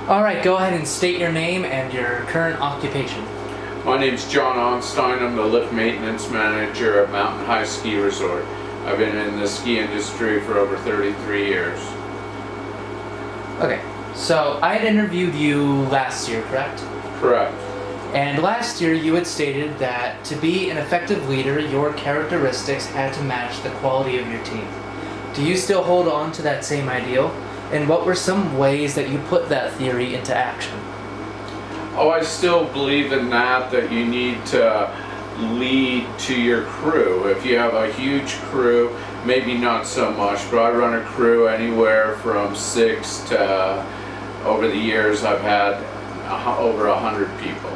Alright, go ahead and state your name and your current occupation. My name's John Onstein. I'm the lift maintenance manager at Mountain High Ski Resort. I've been in the ski industry for over 33 years. Okay, so I had interviewed you last year, correct? Correct. And last year you had stated that to be an effective leader, your characteristics had to match the quality of your team. Do you still hold on to that same ideal? And what were some ways that you put that theory into action? Oh, I still believe in that you need to lead to your crew. If you have a huge crew, maybe not so much, but I run a crew anywhere from 6 to, over the years I've had over 100 people.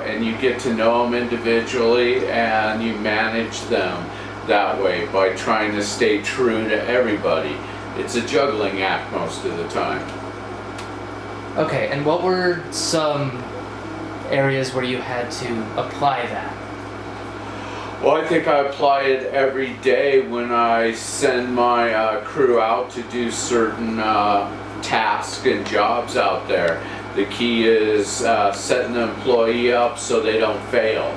And you get to know them individually and you manage them that way by trying to stay true to everybody. It's a juggling act most of the time. Okay, and what were some areas where you had to apply that? Well, I think I apply it every day when I send my crew out to do certain tasks and jobs out there. The key is setting the employee up so they don't fail,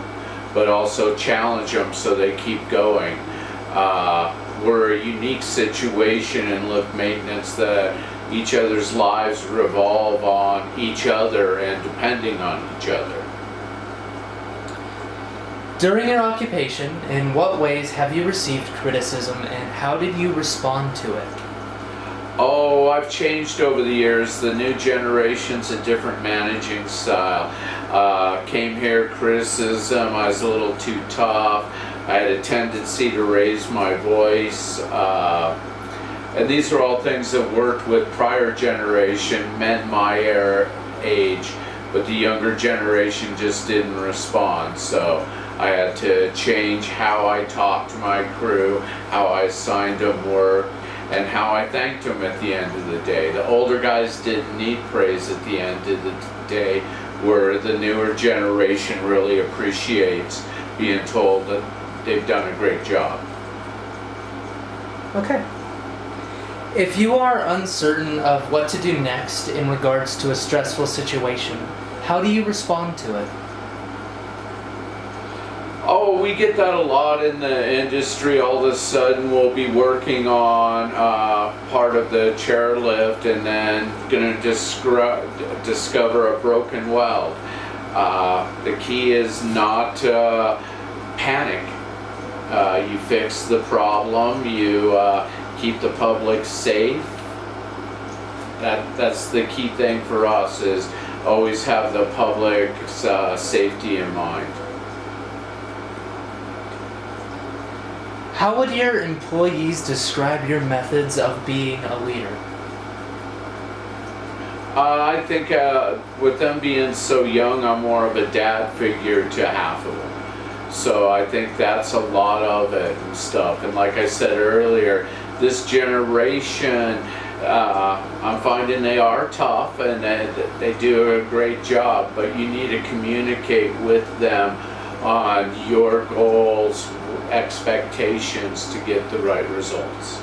but also challenge them so they keep going. We're a unique situation in lift maintenance that each other's lives revolve on each other and depending on each other. During your occupation, in what ways have you received criticism and how did you respond to it? Oh, I've changed over the years. The new generation's a different managing style. Came here, criticism, I was a little too tough. I had a tendency to raise my voice. And these are all things that worked with prior generation, men my age, but the younger generation just didn't respond. So I had to change how I talked to my crew, how I assigned them work, and how I thanked them at the end of the day. The older guys didn't need praise at the end of the day, where the newer generation really appreciates being told that they've done a great job. Okay. If you are uncertain of what to do next in regards to a stressful situation, how do you respond to it? Oh, we get that a lot in the industry. All of a sudden we'll be working on part of the chairlift and then going to discover a broken weld. The key is not to panic. You fix the problem, you keep the public safe. That's the key thing for us, is always have the public's safety in mind. How would your employees describe your methods of being a leader? I think with them being so young, I'm more of a dad figure to half of them. So I think that's a lot of it and stuff. And like I said earlier, this generation, I'm finding they are tough and they do a great job, but you need to communicate with them on your goals, expectations to get the right results.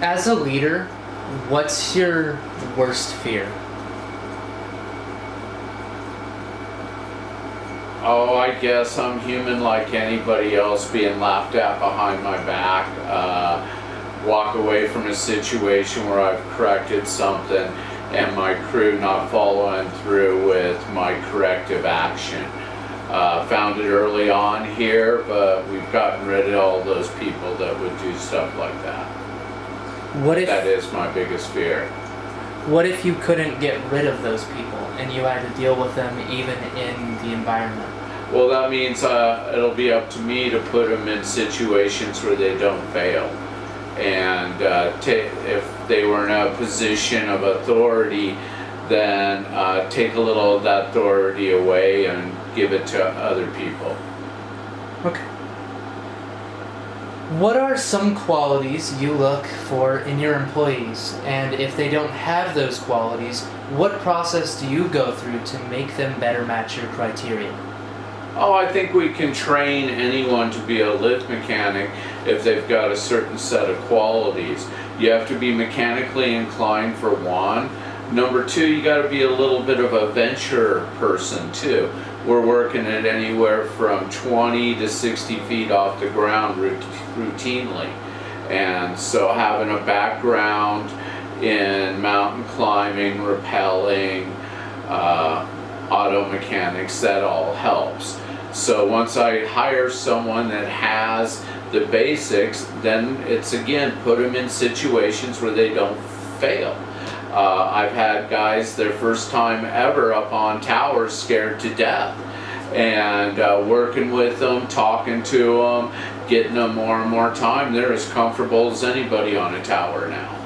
As a leader, what's your worst fear? Oh, I guess I'm human like anybody else, being laughed at behind my back. Walk away from a situation where I've corrected something and my crew not following through with my corrective action. Found it early on here, but we've gotten rid of all those people that would do stuff like that. That is my biggest fear. What if you couldn't get rid of those people and you had to deal with them even in the environment? Well, that means it'll be up to me to put them in situations where they don't fail. And if they were in a position of authority, then take a little of that authority away and give it to other people. Okay. What are some qualities you look for in your employees? And if they don't have those qualities, what process do you go through to make them better match your criteria? Oh, I think we can train anyone to be a lift mechanic. if they've got a certain set of qualities. You have to be mechanically inclined for one. Number two, you got to be a little bit of a venture person too. We're working at anywhere from 20 to 60 feet off the ground routinely. And so having a background in mountain climbing, rappelling, auto mechanics, that all helps. So once I hire someone that has the basics, then it's again, put them in situations where they don't fail. I've had guys their first time ever up on towers scared to death, and working with them, talking to them, getting them more and more time, they're as comfortable as anybody on a tower now.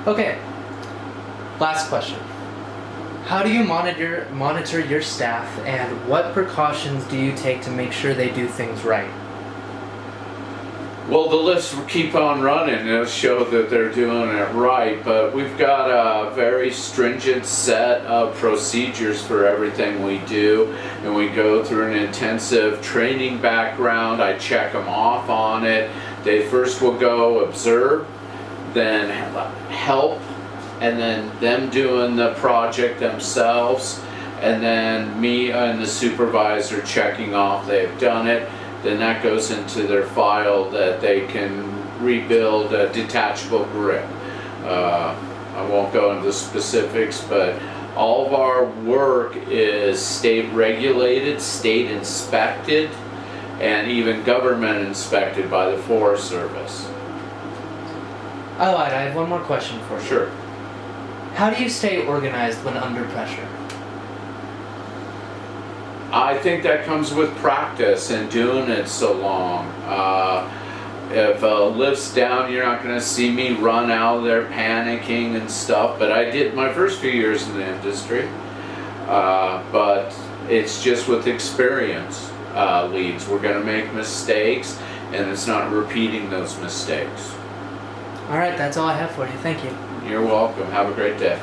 Okay, last question. How do you monitor your staff, and what precautions do you take to make sure they do things right? Well, the lifts keep on running to show that they're doing it right, but we've got a very stringent set of procedures for everything we do, and we go through an intensive training background. I check them off on it. They first will go observe, then help, and then them doing the project themselves, and then me and the supervisor checking off they've done it. Then that goes into their file that they can rebuild a detachable grip. I won't go into specifics, but all of our work is state regulated, state inspected, and even government inspected by the Forest Service. I lied, I have one more question for you. Sure. How do you stay organized when under pressure? I think that comes with practice and doing it so long. If a lift's down, you're not going to see me run out there panicking and stuff, but I did my first few years in the industry. But it's just with experience leads. We're going to make mistakes, and it's not repeating those mistakes. Alright, that's all I have for you. Thank you. You're welcome. Have a great day.